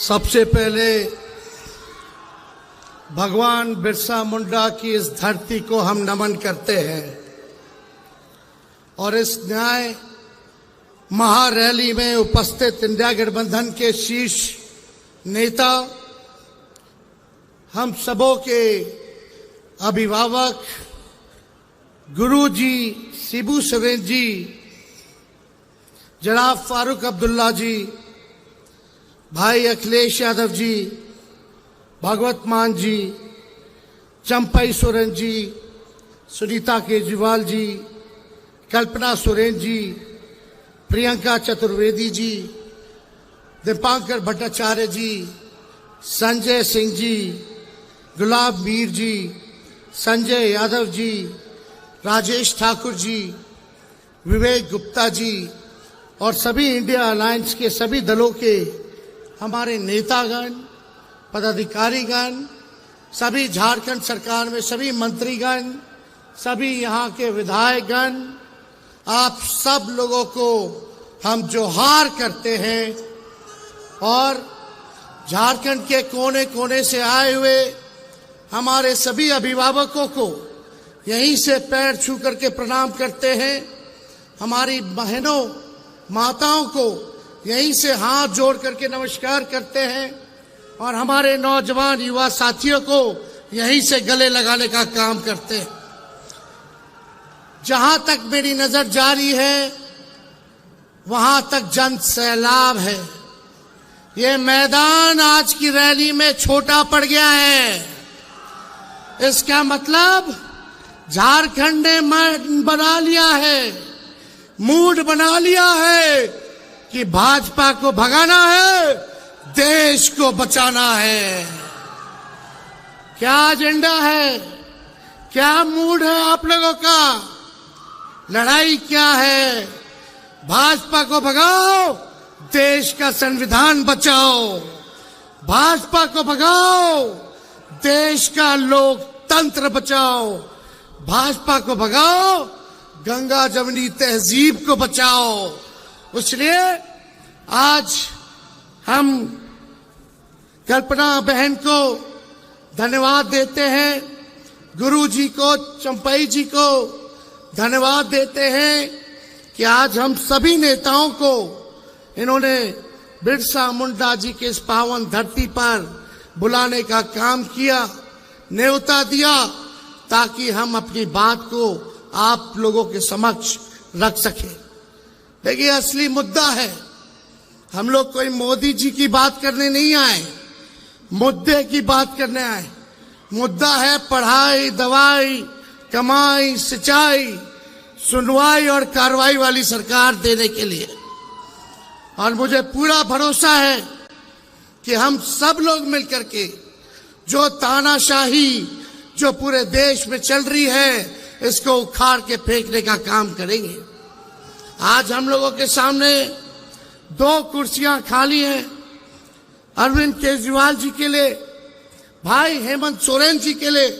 सबसे पहले भगवान बिरसा मुंडा की इस धरती को हम नमन करते हैं और इस न्याय महारैली में उपस्थित इंडिया गठबंधन के शीर्ष नेता, हम सबों के अभिभावक गुरुजी शिबू सोरेन जी, जनाब फारूक अब्दुल्ला जी, भाई अखिलेश यादव जी, भागवत मान जी, चंपई सोरेन जी, सुनीता केजरीवाल जी, कल्पना सोरेन जी, प्रियंका चतुर्वेदी जी, दीपांकर भट्टाचार्य जी, संजय सिंह जी, गुलाब मीर जी, संजय यादव जी, राजेश ठाकुर जी, विवेक गुप्ता जी और सभी इंडिया अलायंस के सभी दलों के हमारे नेतागण, पदाधिकारीगण, सभी झारखंड सरकार में सभी मंत्रीगण, सभी यहाँ के विधायकगण, आप सब लोगों को हम जोहार करते हैं और झारखंड के कोने कोने से आए हुए हमारे सभी अभिभावकों को यहीं से पैर छू करके प्रणाम करते हैं। हमारी बहनों माताओं को यहीं से हाथ जोड़ करके नमस्कार करते हैं और हमारे नौजवान युवा साथियों को यहीं से गले लगाने का काम करते हैं। जहां तक मेरी नजर जारी है वहां तक जन सैलाब है। ये मैदान आज की रैली में छोटा पड़ गया है। इसका मतलब झारखंड ने बना लिया है, मूड बना लिया है कि भाजपा को भगाना है, देश को बचाना है। क्या एजेंडा है, क्या मूड है आप लोगों का? लड़ाई क्या है? भाजपा को भगाओ, देश का संविधान बचाओ। भाजपा को भगाओ, देश का लोकतंत्र बचाओ। भाजपा को भगाओ, गंगा जमुनी तहजीब को बचाओ। इसलिए आज हम कल्पना बहन को धन्यवाद देते हैं, गुरु जी को, चंपई जी को धन्यवाद देते हैं कि आज हम सभी नेताओं को इन्होंने बिरसा मुंडा जी के इस पावन धरती पर बुलाने का काम किया, न्योता दिया, ताकि हम अपनी बात को आप लोगों के समक्ष रख सके। देखिए, असली मुद्दा है, हम लोग कोई मोदी जी की बात करने नहीं आए, मुद्दे की बात करने आए। मुद्दा है पढ़ाई, दवाई, कमाई, सिंचाई, सुनवाई और कार्रवाई वाली सरकार देने के लिए। और मुझे पूरा भरोसा है कि हम सब लोग मिलकर के जो तानाशाही जो पूरे देश में चल रही है, इसको उखाड़ के फेंकने का काम करेंगे। आज हम लोगों के सामने 2 कुर्सियां खाली हैं, अरविंद केजरीवाल जी के लिए, भाई हेमंत सोरेन जी के लिए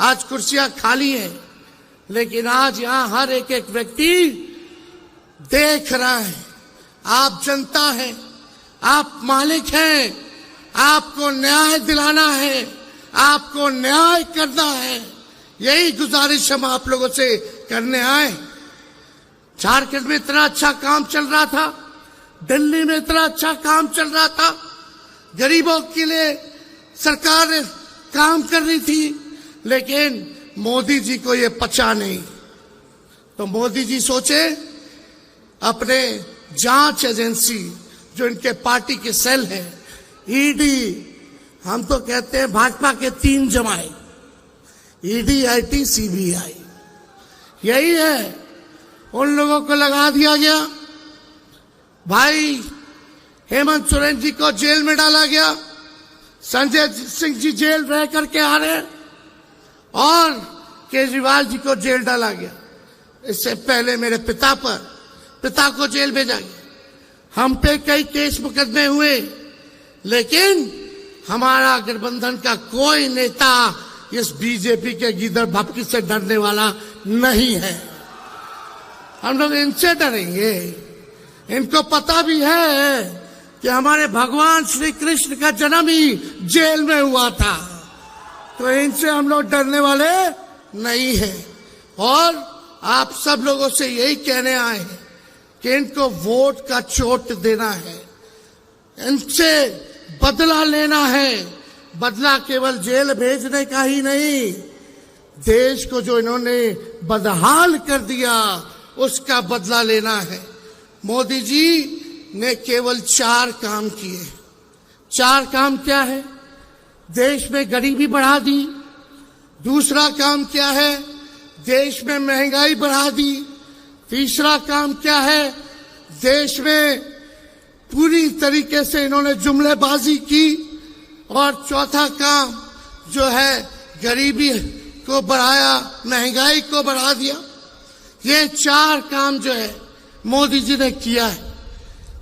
आज कुर्सियां खाली हैं। लेकिन आज यहां हर एक व्यक्ति देख रहा है, आप जनता हैं, आप मालिक हैं, आपको न्याय दिलाना है, आपको न्याय करना है। यही गुजारिश हम आप लोगों से करने आए। झारखंड में इतना अच्छा काम चल रहा था, दिल्ली में इतना अच्छा काम चल रहा था, गरीबों के लिए सरकार काम कर रही थी, लेकिन मोदी जी को ये पचा नहीं। तो मोदी जी सोचे अपने जांच एजेंसी जो इनके पार्टी के सेल है, ईडी, हम तो कहते हैं भाजपा के 3 जमाए, ईडी, आईटी, सीबीआई, यही है, उन लोगों को लगा दिया गया। भाई हेमंत सोरेन जी को जेल में डाला गया, संजय सिंह जी जेल रह करके आ रहे हैं और केजरीवाल जी को जेल डाला गया। इससे पहले मेरे पिता को जेल भेजा गया। हम पे कई केस मुकदमे हुए, लेकिन हमारा गठबंधन का कोई नेता इस बीजेपी के गिदड़ भपकी से डरने वाला नहीं है। हम लोग इनसे डरेंगे। इनको पता भी है कि हमारे भगवान श्री कृष्ण का जन्म ही जेल में हुआ था। तो इनसे हम लोग डरने वाले नहीं हैं। और आप सब लोगों से यही कहने आए हैं कि इनको वोट का चोट देना है, इनसे बदला लेना है। बदला केवल जेल भेजने का ही नहीं, देश को जो इन्होंने बदहाल कर दिया उसका बदला लेना है। मोदी जी ने केवल 4 काम किए। 4 काम क्या है? देश में गरीबी बढ़ा दी। दूसरा काम क्या है? देश में महंगाई बढ़ा दी। तीसरा काम क्या है? देश में पूरी तरीके से इन्होंने जुमलेबाजी की। और चौथा काम जो है गरीबी को बढ़ाया, महंगाई को बढ़ा दिया। ये 4 काम जो है मोदी जी ने किया है।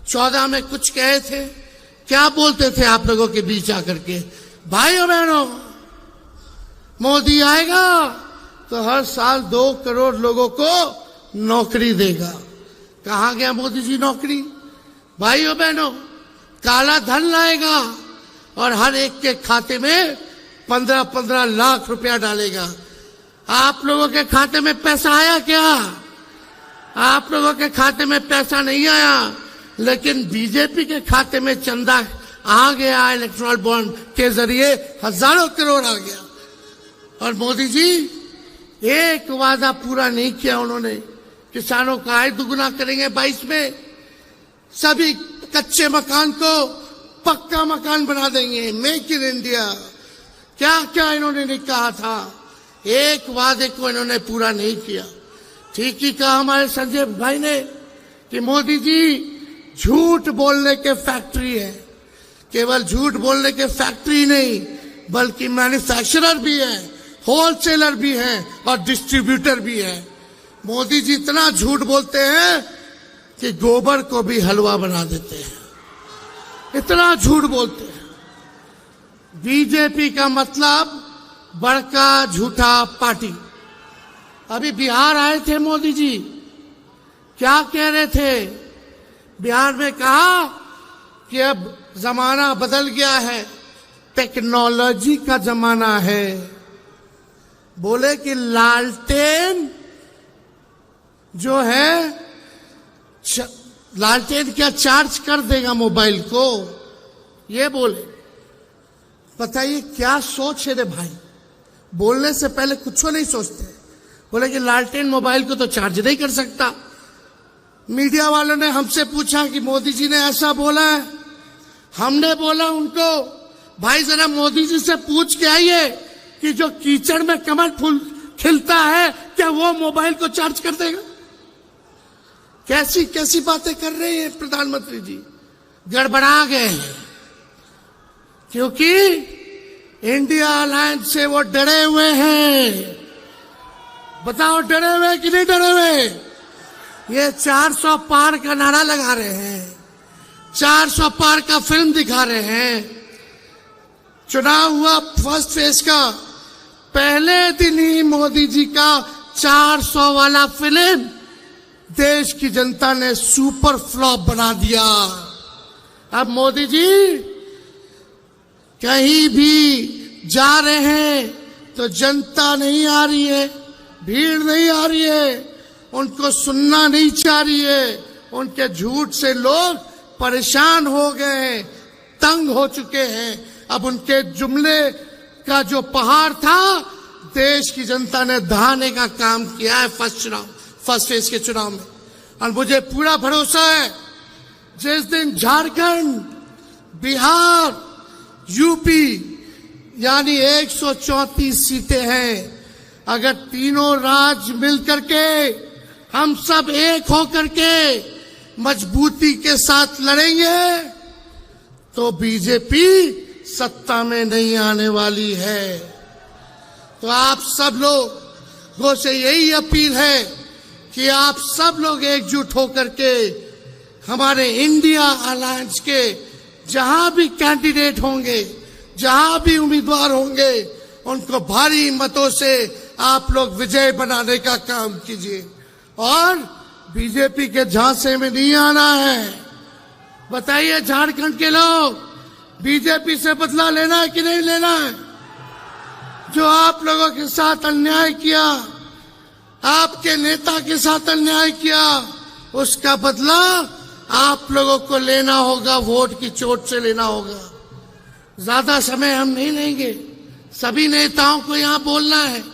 14 में कुछ कहे थे, क्या बोलते थे आप लोगों के बीच आकर के? भाइयों बहनों, मोदी आएगा तो हर साल 2 करोड़ लोगों को नौकरी देगा। कहां गया मोदी जी नौकरी? भाइयों बहनों, काला धन लाएगा और हर एक के खाते में 15-15 लाख रुपया डालेगा। आप लोगों के खाते में पैसा आया क्या? आप लोगों के खाते में पैसा नहीं आया, लेकिन बीजेपी के खाते में चंदा आ गया। इलेक्ट्रल बॉन्ड के जरिए हजारों करोड़ आ गया। और मोदी जी एक वादा पूरा नहीं किया उन्होंने। किसानों का आय दुगुना करेंगे 22 में, सभी कच्चे मकान को पक्का मकान बना देंगे, मेक इन इंडिया। क्या क्या इन्होंने नहीं कहा था? एक वादे को इन्होंने पूरा नहीं किया। ठीक ही कहा हमारे संजय भाई ने कि मोदी जी झूठ बोलने के फैक्ट्री है। केवल झूठ बोलने के फैक्ट्री नहीं, बल्कि मैन्युफैक्चरर भी है, होलसेलर भी है और डिस्ट्रीब्यूटर भी है। मोदी जी इतना झूठ बोलते हैं कि गोबर को भी हलवा बना देते हैं, इतना झूठ बोलते हैं। बीजेपी का मतलब बड़का झूठा पार्टी। अभी बिहार आए थे मोदी जी, क्या कह रहे थे? बिहार में कहा कि अब जमाना बदल गया है, टेक्नोलॉजी का जमाना है। बोले कि लालटेन जो है, लालटेन क्या चार्ज कर देगा मोबाइल को, ये बोले। बताइए क्या सोच है रे भाई? बोलने से पहले कुछ नहीं सोचते। बोले कि लालटेन मोबाइल को तो चार्ज नहीं कर सकता। मीडिया वालों ने हमसे पूछा कि मोदी जी ने ऐसा बोला है। हमने बोला उनको, भाई जरा मोदी जी से पूछ के आइए कि जो कीचड़ में कमल फूल खिलता है, क्या वो मोबाइल को चार्ज कर देगा? कैसी कैसी बातें कर रहे हैं प्रधानमंत्री जी। गड़बड़ा गए हैं, क्योंकि इंडिया अलायंस से वो डरे हुए हैं। बताओ डरे हुए कि नहीं डरे हुए? ये 400 पार का नारा लगा रहे हैं, 400 पार का फिल्म दिखा रहे हैं। चुनाव हुआ फर्स्ट फेज का, पहले दिन ही मोदी जी का 400 वाला फिल्म देश की जनता ने सुपर फ्लॉप बना दिया। अब मोदी जी कहीं भी जा रहे हैं तो जनता नहीं आ रही है, भीड़ नहीं आ रही है, उनको सुनना नहीं चाह रही है। उनके झूठ से लोग परेशान हो गए हैं, तंग हो चुके हैं। अब उनके जुमले का जो पहाड़ था, देश की जनता ने दहाने का काम किया है फर्स्ट फेज के चुनाव में। और मुझे पूरा भरोसा है, जिस दिन झारखंड, बिहार, यूपी यानी 134 सीटें हैं, अगर तीनों राज्य मिलकर के हम सब एक होकर के मजबूती के साथ लड़ेंगे तो बीजेपी सत्ता में नहीं आने वाली है। तो आप सब लोगों से यही अपील है कि आप सब लोग एकजुट होकर के हमारे इंडिया अलायंस के जहां भी कैंडिडेट होंगे, जहां भी उम्मीदवार होंगे, उनको भारी मतों से आप लोग विजय बनाने का काम कीजिए। और बीजेपी के झांसे में नहीं आना है। बताइए झारखंड के लोग, बीजेपी से बदला लेना है कि नहीं लेना है? जो आप लोगों के साथ अन्याय किया, आपके नेता के साथ अन्याय किया, उसका बदला आप लोगों को लेना होगा, वोट की चोट से लेना होगा। ज्यादा समय हम नहीं लेंगे, सभी नेताओं को यहां बोलना है।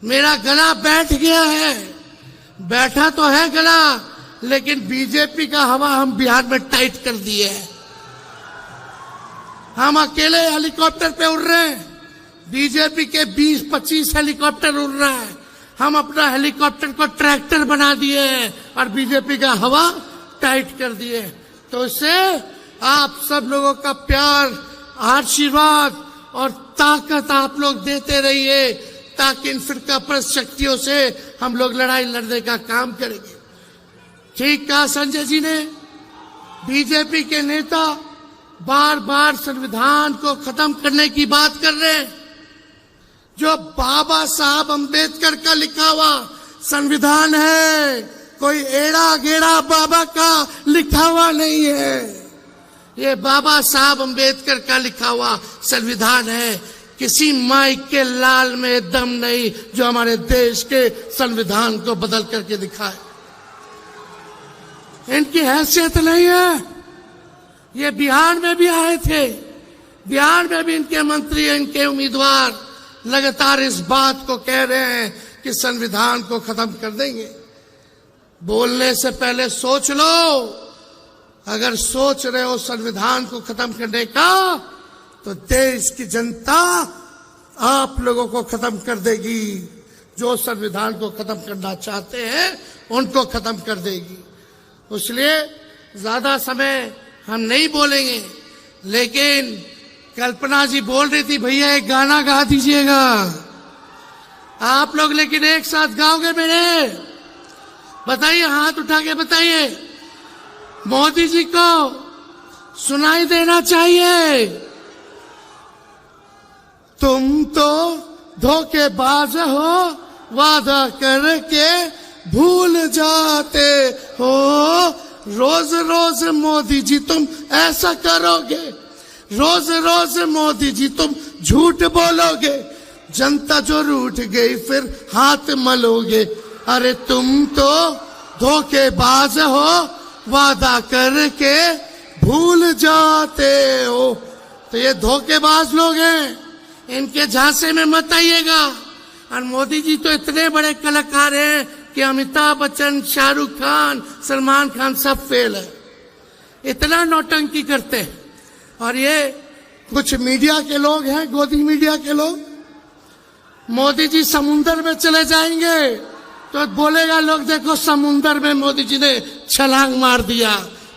मेरा गला बैठ गया है, बैठा तो है गला, लेकिन बीजेपी का हवा हम बिहार में टाइट कर दिए है। हम अकेले हेलीकॉप्टर पे उड़ रहे हैं, बीजेपी के 20-25 हेलीकॉप्टर उड़ रहा है। हम अपना हेलीकॉप्टर को ट्रैक्टर बना दिए हैं और बीजेपी का हवा टाइट कर दिए। तो इससे आप सब लोगों का प्यार, आशीर्वाद और ताकत आप लोग देते रहिए, ताकि इन फिरकापरस्त शक्तियों से हम लोग लड़ाई लड़ने का काम करेंगे। ठीक कहा संजय जी ने। बीजेपी के नेता बार बार संविधान को खत्म करने की बात कर रहे हैं। जो बाबा साहब अंबेडकर का लिखा हुआ संविधान है, कोई एड़ा गेड़ा बाबा का लिखा हुआ नहीं है। ये बाबा साहब अंबेडकर का लिखा हुआ संविधान है। किसी माइक के लाल में दम नहीं जो हमारे देश के संविधान को बदल करके दिखाए। इनकी हैसियत नहीं है। ये बिहार में भी आए थे, बिहार में भी इनके मंत्री, इनके उम्मीदवार लगातार इस बात को कह रहे हैं कि संविधान को खत्म कर देंगे। बोलने से पहले सोच लो। अगर सोच रहे हो संविधान को खत्म करने का, तो देश की जनता आप लोगों को खत्म कर देगी। जो संविधान को खत्म करना चाहते हैं उनको खत्म कर देगी। इसलिए ज्यादा समय हम नहीं बोलेंगे, लेकिन कल्पना जी बोल रही थी भैया एक गाना गा दीजिएगा आप लोग, लेकिन एक साथ गाओगे मेरे? बताइए, हाथ उठा के बताइए। मोदी जी को सुनाई देना चाहिए। तुम तो धोखेबाज हो, वादा करके भूल जाते हो। रोज रोज मोदी जी तुम ऐसा करोगे, रोज रोज मोदी जी तुम झूठ बोलोगे, जनता जो रूठ गई फिर हाथ मलोगे। अरे तुम तो धोखेबाज हो, वादा करके भूल जाते हो। तो ये धोखेबाज लोग हैं, इनके झांसे में मत आइएगा। और मोदी जी तो इतने बड़े कलाकार हैं कि अमिताभ बच्चन, शाहरुख खान, सलमान खान सब फेल है। इतना नौटंकी करते हैं। और ये कुछ मीडिया के लोग हैं, गोदी मीडिया के लोग, मोदी जी समुंदर में चले जाएंगे तो बोलेगा लोग देखो समुंदर में मोदी जी ने छलांग मार दिया।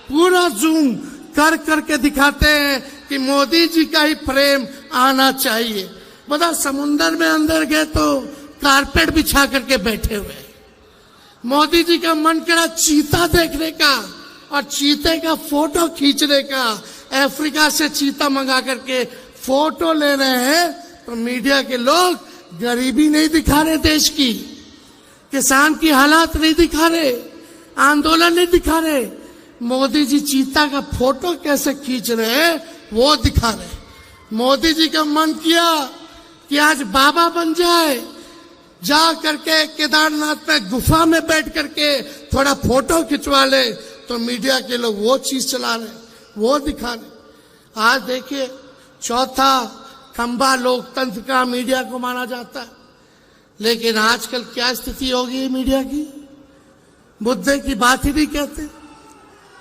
पूरा जूम कर करके दिखाते हैं कि मोदी जी का ही फ्रेम आना चाहिए। बता, समुंदर में अंदर गए तो कारपेट बिछा करके बैठे हुए। मोदी जी का मन करा चीता देखने का और चीते का फोटो खींचने का। अफ्रीका से चीता मंगा करके फोटो ले रहे हैं, तो मीडिया के लोग गरीबी नहीं दिखा रहे, देश की किसान की हालात नहीं दिखा रहे, आंदोलन नहीं दिखा रहे। मोदी जी चीता का फोटो कैसे खींच रहे हैं वो दिखा रहे। मोदी जी का मन किया कि आज बाबा बन जाए, जा करके केदारनाथ में गुफा में बैठ करके थोड़ा फोटो खिंचवा ले, तो मीडिया के लोग वो चीज चला रहे, वो दिखा रहे। आज देखिए, चौथा खंबा लोकतंत्र का मीडिया को माना जाता है, लेकिन आजकल क्या स्थिति होगी मीडिया की? मुद्दे की बात ही नहीं कहते,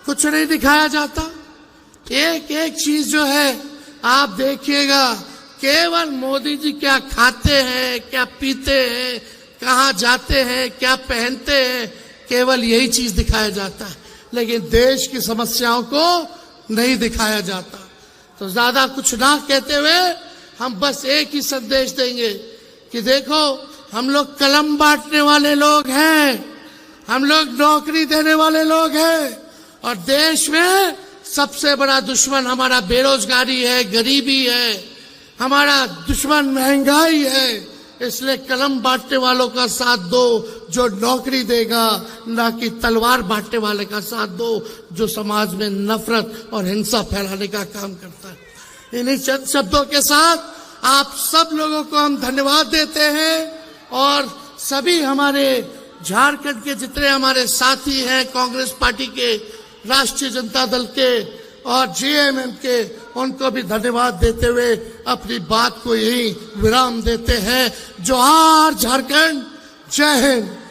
कुछ नहीं दिखाया जाता। एक एक चीज जो है आप देखिएगा, केवल मोदी जी क्या खाते हैं, क्या पीते हैं, कहाँ जाते हैं, क्या पहनते हैं, केवल यही चीज दिखाया जाता है, लेकिन देश की समस्याओं को नहीं दिखाया जाता। तो ज्यादा कुछ ना कहते हुए हम बस एक ही संदेश देंगे कि देखो, हम लोग कलम बांटने वाले लोग हैं, हम लोग नौकरी देने वाले लोग हैं, और देश में सबसे बड़ा दुश्मन हमारा बेरोजगारी है, गरीबी है, हमारा दुश्मन महंगाई है। इसलिए कलम बांटने वालों का साथ दो जो नौकरी देगा, ना कि तलवार बांटने वाले का साथ दो जो समाज में नफरत और हिंसा फैलाने का काम करता है। इन्हीं चंद शब्दों के साथ आप सब लोगों को हम धन्यवाद देते हैं और सभी हमारे झारखंड के जितने हमारे साथी हैं, कांग्रेस पार्टी के, राष्ट्रीय जनता दल के और जेएमएम के, उनको भी धन्यवाद देते हुए अपनी बात को यही विराम देते हैं। जोहार झारखंड, जय हिंद।